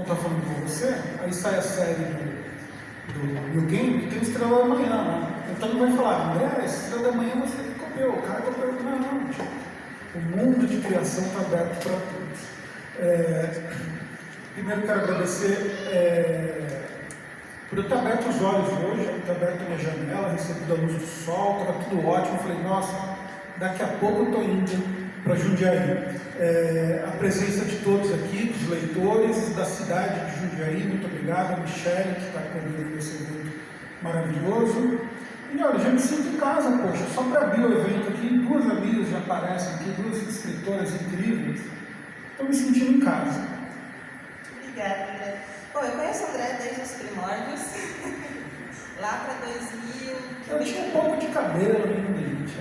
estava falando com você, aí sai a série do New Game, tem Estrela da Manhã, né? Então ele vai falar, André, Estrela da Manhã você que copiou, o cara copiou, não, tipo, o mundo de criação está aberto para todos. Primeiro quero agradecer por eu ter aberto os olhos hoje, ter aberto a minha janela, recebido a luz do sol, estava tudo ótimo, falei, nossa, daqui a pouco eu estou indo para Jundiaí. A presença de todos aqui, dos leitores da cidade de Jundiaí, muito obrigado, a Michele, que está comigo nesse evento maravilhoso. E olha, já me sinto em casa, poxa, só para abrir o evento aqui, duas amigas já aparecem aqui, duas escritoras incríveis, estou me sentindo em casa. Obrigada, André. Bom, eu conheço o André desde os primórdios, lá para 2000. Eu tinha um pouco de cabelo ainda, gente.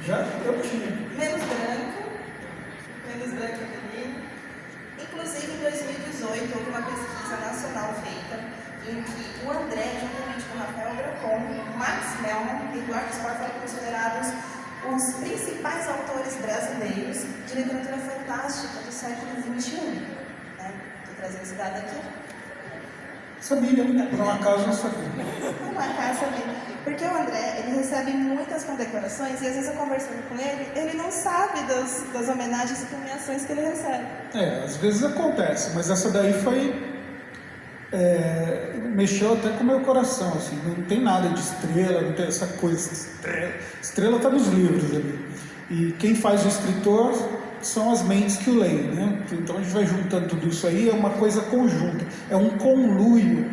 Já eu tinha. Menos branco que ele. Inclusive, em 2018, houve uma pesquisa nacional feita em que o André, juntamente com o Rafael Dracon, Max Melman e Eduardo Spohr foram considerados os principais autores brasileiros de literatura fantástica do século XXI. Estou trazendo esse dado aqui. Sabia, por um acaso não sabia. Por um acaso sabia. Porque o André, ele recebe muitas condecorações e às vezes eu conversando com ele não sabe das homenagens e premiações que ele recebe. Às vezes acontece, mas essa daí foi... mexeu até com o meu coração, assim, não tem nada de estrela, não tem essa coisa, estrela está nos livros ali. E quem faz o escritor são as mentes que o leem, né? Então a gente vai juntando tudo isso aí, é uma coisa conjunta, é um conluio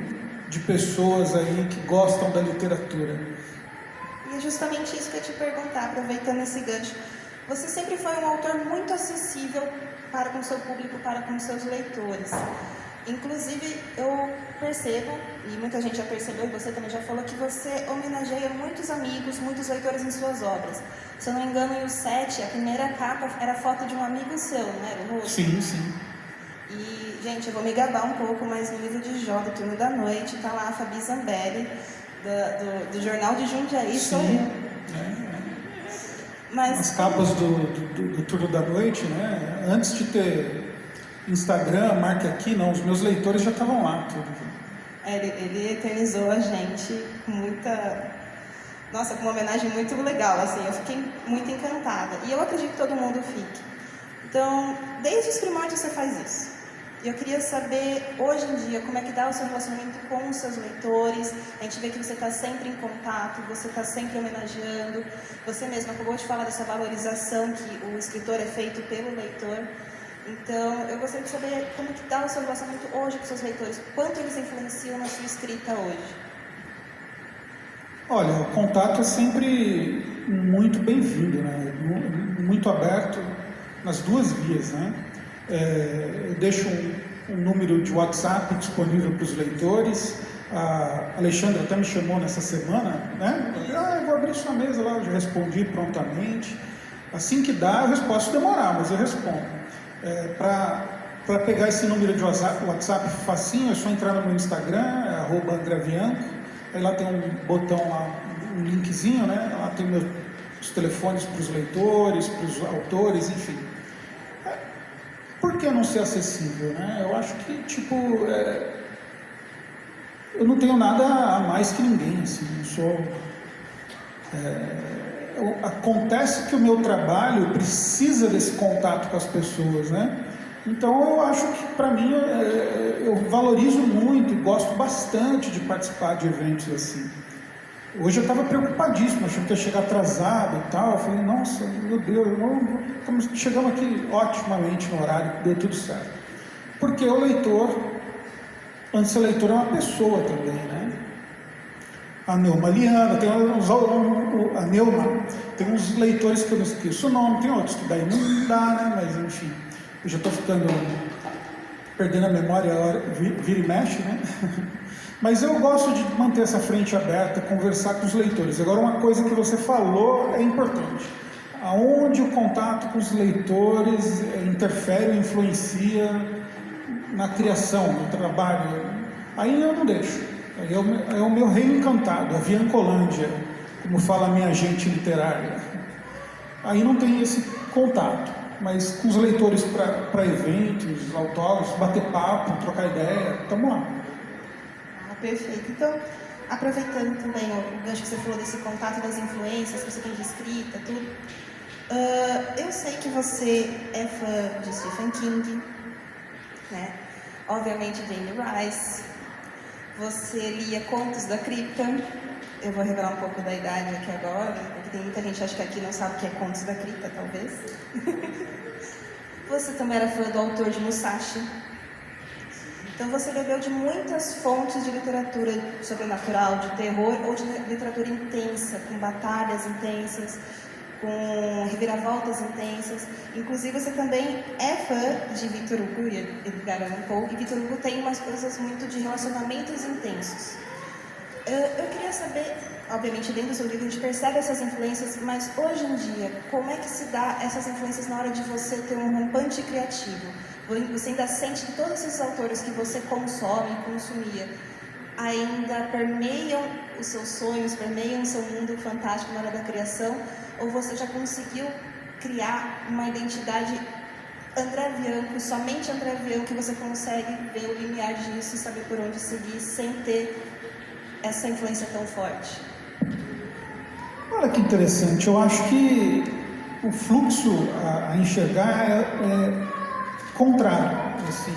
de pessoas aí que gostam da literatura. E é justamente isso que eu ia te perguntar, aproveitando esse gancho. Você sempre foi um autor muito acessível para com o seu público, para com os seus leitores. Inclusive, eu percebo, e muita gente já percebeu, e você também já falou, que você homenageia muitos amigos, muitos leitores em suas obras. Se eu não me engano, em O 7, a primeira capa era a foto de um amigo seu, não era o rosto? Sim, sim. E, gente, eu vou me gabar um pouco, mas no livro de Jó, do Turno da Noite, está lá a Fabi Zambelli, do Jornal de Jundiaí, sou eu. Mas... As capas do Turno da Noite, né? Antes de ter Instagram, marque aqui, não, os meus leitores já estavam lá. Tudo. Ele eternizou a gente com muita... Nossa, com uma homenagem muito legal, assim, eu fiquei muito encantada. E eu acredito que todo mundo fique. Então, desde os primórdios você faz isso. E eu queria saber, hoje em dia, como é que dá o seu relacionamento com os seus leitores. A gente vê que você está sempre em contato, você está sempre homenageando. Você mesmo acabou de falar dessa valorização que o escritor é feito pelo leitor. Então, eu gostaria de saber como que dá o seu relacionamento hoje com os seus leitores. Quanto eles influenciam na sua escrita hoje? Olha, o contato é sempre muito bem-vindo, né? Muito aberto nas duas vias, né? Eu deixo um número de WhatsApp disponível para os leitores. A Alexandra até me chamou nessa semana, né? Eu vou abrir sua mesa lá, eu já respondi prontamente. Assim que dá, eu posso demorar, mas eu respondo. Para pegar esse número de WhatsApp facinho, é só entrar no meu Instagram, @AndreVianco. Aí lá tem um botão lá, um linkzinho, né? Lá tem os telefones para os leitores, para os autores, enfim. Por que não ser acessível, né? Eu acho que, eu não tenho nada a mais que ninguém, assim, acontece que o meu trabalho precisa desse contato com as pessoas, né? Então eu acho que, para mim, eu valorizo muito e gosto bastante de participar de eventos assim. Hoje eu estava preocupadíssimo, achando que ia chegar atrasado e tal. Eu falei, nossa, meu Deus, chegamos aqui otimamente no horário, deu tudo certo. Porque o leitor, antes de ser leitor, é uma pessoa também, né? A Neuma Liana, a Neuma, tem uns leitores que eu não esqueço o nome, tem outros que daí não dá, né? Mas enfim, eu já estou perdendo a memória, vira e mexe, né? Mas eu gosto de manter essa frente aberta, conversar com os leitores. Agora, uma coisa que você falou é importante. Aonde o contato com os leitores interfere, influencia na criação, no trabalho, aí eu não deixo. Aí é o meu reino encantado, a Viancolândia, como fala a minha agente literária. Aí não tem esse contato. mas com os leitores para eventos, autógrafos, bater papo, trocar ideia, estamos lá. Perfeito. Então, aproveitando também o gancho que você falou desse contato das influências que você tem de escrita, tudo, eu sei que você é fã de Stephen King, né? Obviamente Jane Rice, você lia Contos da Cripta. Eu vou revelar um pouco da idade aqui agora, porque tem muita gente acho que aqui não sabe o que é Contos da Cripta, talvez. Você também era fã do autor de Musashi. Então você bebeu de muitas fontes de literatura sobrenatural, de terror ou de literatura intensa, com batalhas intensas, com reviravoltas intensas. Inclusive você também é fã de Victor Hugo e Edgar Allan Poe, e Victor Hugo tem umas coisas muito de relacionamentos intensos. Eu queria saber, obviamente dentro do seu livro a gente percebe essas influências, mas hoje em dia, como é que se dá essas influências na hora de você ter um rompante criativo? Você ainda sente que todos esses autores que você consome e consumia ainda permeiam os seus sonhos, permeiam o seu mundo fantástico na hora da criação? Ou você já conseguiu criar uma identidade André Bianco, somente André Bianco, que você consegue ver o limiar disso e saber por onde seguir sem ter essa influência tão forte? Olha que interessante, eu acho que o fluxo a enxergar é contrário, assim,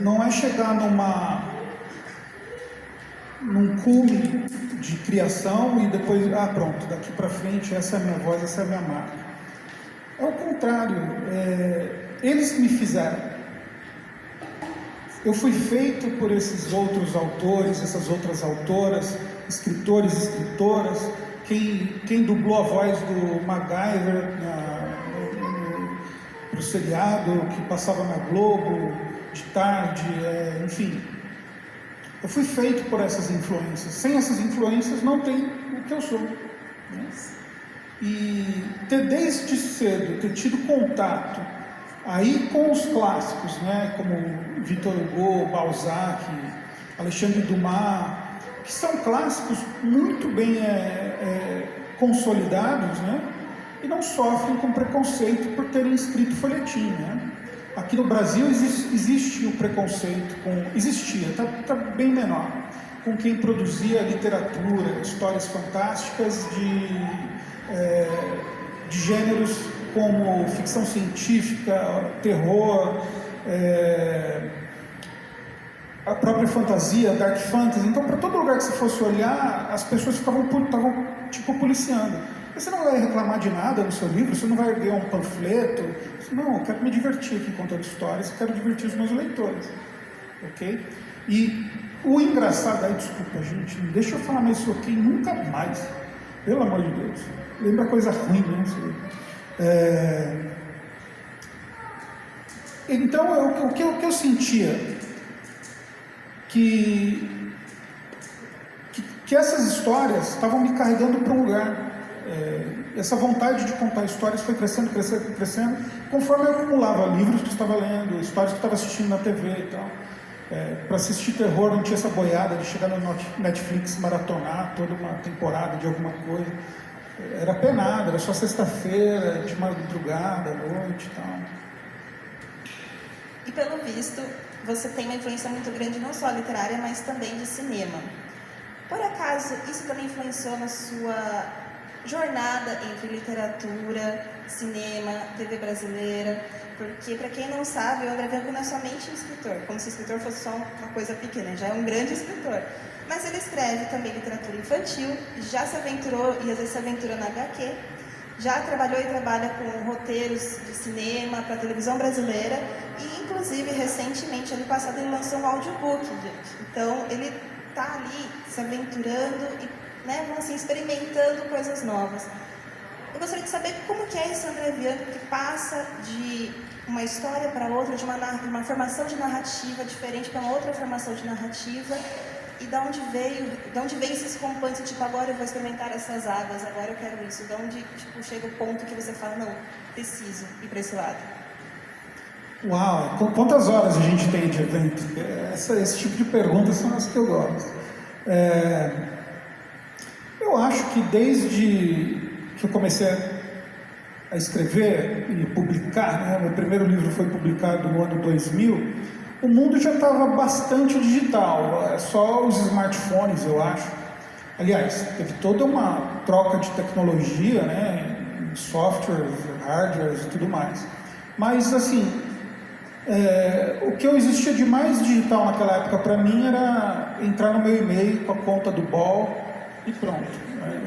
não é chegar num cume de criação e depois, pronto, daqui para frente essa é a minha voz, essa é a minha marca. É o contrário, eles me fizeram. Eu fui feito por esses outros autores, essas outras autoras, escritores e escritoras, quem dublou a voz do MacGyver pro seriado que passava na Globo de tarde, enfim. Eu fui feito por essas influências. Sem essas influências não tem o que eu sou. Né? E desde cedo, ter tido contato aí com os clássicos, né? Como Victor Hugo, Balzac, Alexandre Dumas, que são clássicos muito bem consolidados, né? E não sofrem com preconceito por terem escrito folhetim, né? Aqui no Brasil existe o preconceito, existia, está bem menor, com quem produzia literatura, histórias fantásticas de gêneros como ficção científica, terror, a própria fantasia, dark fantasy. Então, para todo lugar que você fosse olhar, as pessoas estavam tipo policiando. Você não vai reclamar de nada no seu livro, você não vai erguer um panfleto. Não, eu quero me divertir aqui contando histórias, quero divertir os meus leitores. Ok? E o engraçado, desculpa gente, não deixa eu falar mais isso aqui nunca mais. Pelo amor de Deus. Lembra coisa ruim, né? Então, o que eu sentia? Que essas histórias estavam me carregando para um lugar. Essa vontade de contar histórias foi crescendo, conforme eu acumulava livros que eu estava lendo, histórias que eu estava assistindo na TV e tal. Para assistir terror não tinha essa boiada de chegar no Netflix, maratonar toda uma temporada de alguma coisa. Era penado, era só sexta-feira, de madrugada, à noite e tal. E pelo visto, você tem uma influência muito grande não só literária, mas também de cinema. Por acaso, isso também influenciou na sua jornada entre literatura, cinema, TV brasileira? Porque, para quem não sabe, o André Bianco não é somente um escritor, como se escritor fosse só uma coisa pequena, já é um grande escritor. Mas ele escreve também literatura infantil, já se aventurou, e às vezes se aventura na HQ, já trabalhou e trabalha com roteiros de cinema para a televisão brasileira, e inclusive, recentemente, ano passado, ele lançou um audiobook, gente. Então, ele está ali se aventurando e, né, vamos assim, experimentando coisas novas. Eu gostaria de saber como que é esse André Bianco que passa de uma história para outra, de uma formação de narrativa diferente para uma outra formação de narrativa, e de onde vem esses componentes, tipo, agora eu vou experimentar essas águas, agora eu quero isso, de onde tipo, chega o ponto que você fala, não, preciso ir para esse lado. Uau, quantas horas a gente tem de evento? Esse tipo de perguntas são as que eu gosto. Eu acho que desde que eu comecei a escrever e publicar, né? Meu primeiro livro foi publicado no ano 2000, o mundo já estava bastante digital, só os smartphones, eu acho. Aliás, teve toda uma troca de tecnologia, né? Softwares, hardwares e tudo mais. Mas, assim, o que existia de mais digital naquela época para mim era entrar no meu e-mail com a conta do Ball e pronto,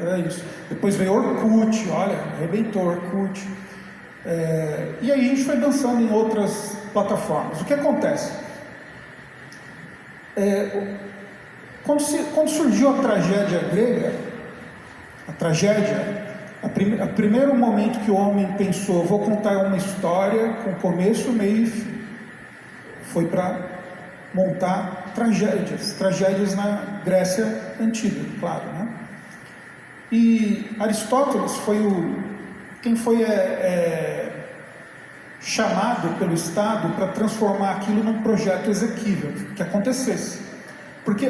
era isso. Depois veio Orkut, olha, arrebentou Orkut. E aí a gente foi dançando em outras plataformas. O que acontece? Quando surgiu a tragédia grega, o primeiro momento que o homem pensou, vou contar uma história com começo, meio e fim, foi para montar tragédias na Grécia Antiga, claro, né? E Aristóteles foi quem foi chamado pelo Estado para transformar aquilo num projeto exequível, que acontecesse. Porque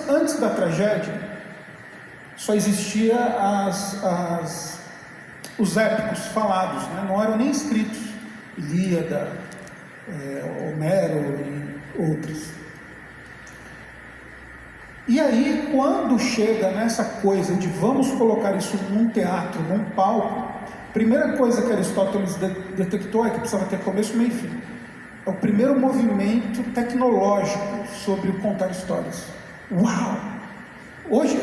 antes da tragédia, só existia os épicos falados, né? Não eram nem escritos, Ilíada, Homero e outros. E aí, quando chega nessa coisa de vamos colocar isso num teatro, num palco, a primeira coisa que Aristóteles detectou é que precisava ter começo, meio e fim. É o primeiro movimento tecnológico sobre contar histórias. Uau! Hoje,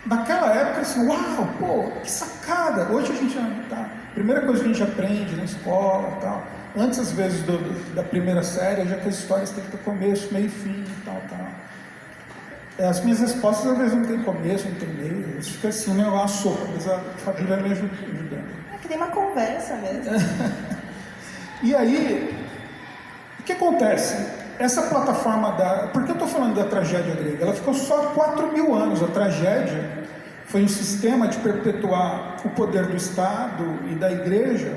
naquela época, assim, uau, pô, que sacada! Hoje a gente primeira coisa que a gente aprende na escola e tal, antes às vezes da primeira série, já que as histórias têm que ter começo, meio e fim e tal. As minhas respostas às vezes não tem começo, não tem meio, isso fica assim, um negócio sopa, mas a família me ajudando. É que tem uma conversa mesmo. E aí, o que acontece? Essa plataforma por que eu estou falando da tragédia grega? Ela ficou só 4.000 anos. A tragédia foi um sistema de perpetuar o poder do Estado e da Igreja,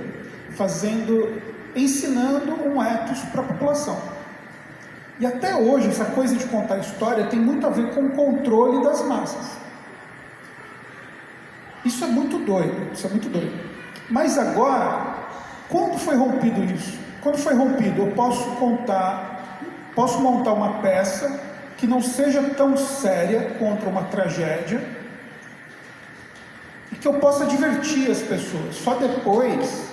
ensinando um ethos para a população. E até hoje, essa coisa de contar história tem muito a ver com o controle das massas. Isso é muito doido, Mas agora, quando foi rompido isso? Quando foi rompido, eu posso montar uma peça que não seja tão séria contra uma tragédia e que eu possa divertir as pessoas. Só depois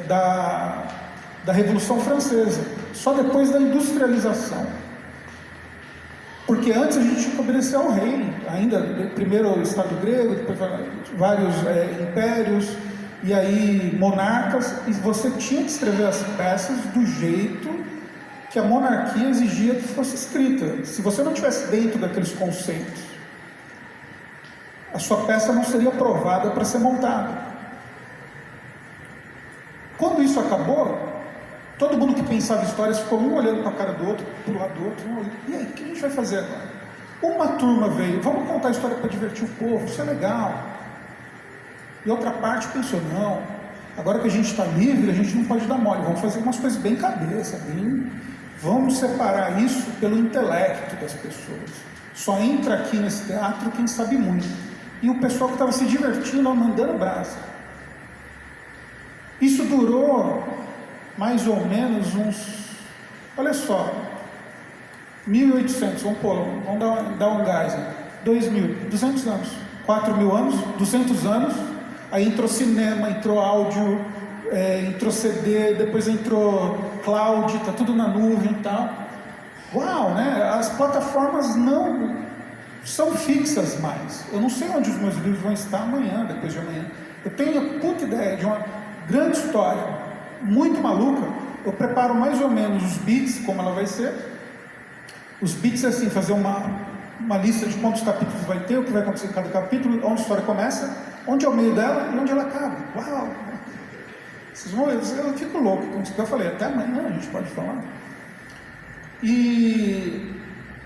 da Revolução Francesa, só depois da industrialização. Porque antes a gente tinha que obedecer ao rei, ainda primeiro o Estado grego, depois vários impérios, e aí monarcas, e você tinha que escrever as peças do jeito que a monarquia exigia que fosse escrita. Se você não estivesse dentro daqueles conceitos, a sua peça não seria aprovada para ser montada. Quando isso acabou, todo mundo que pensava histórias ficou um olhando para a cara do outro, para o lado do outro, e aí, o que a gente vai fazer agora? Uma turma veio, vamos contar a história para divertir o povo, isso é legal. E outra parte pensou, não, agora que a gente está livre, a gente não pode dar mole, vamos fazer umas coisas bem cabeça, vamos separar isso pelo intelecto das pessoas. Só entra aqui nesse teatro quem sabe muito. E o pessoal que estava se divertindo, mandando brasa. Isso durou mais ou menos olha só, 1800, vamos dar um gás, 2000, 200 anos, 4.000 anos, 200 anos, aí entrou cinema, entrou áudio, entrou CD, depois entrou cloud, está tudo na nuvem e tal. Uau, né? As plataformas não são fixas mais. Eu não sei onde os meus livros vão estar amanhã, depois de amanhã. Eu tenho a puta ideia de uma grande história, muito maluca. Eu preparo mais ou menos os bits, como ela vai ser. Os bits é assim, fazer uma lista de quantos capítulos vai ter, o que vai acontecer em cada capítulo, onde a história começa, onde é o meio dela e onde ela acaba. Uau! Eu fico louco com isso que eu falei. Até amanhã a gente pode falar. E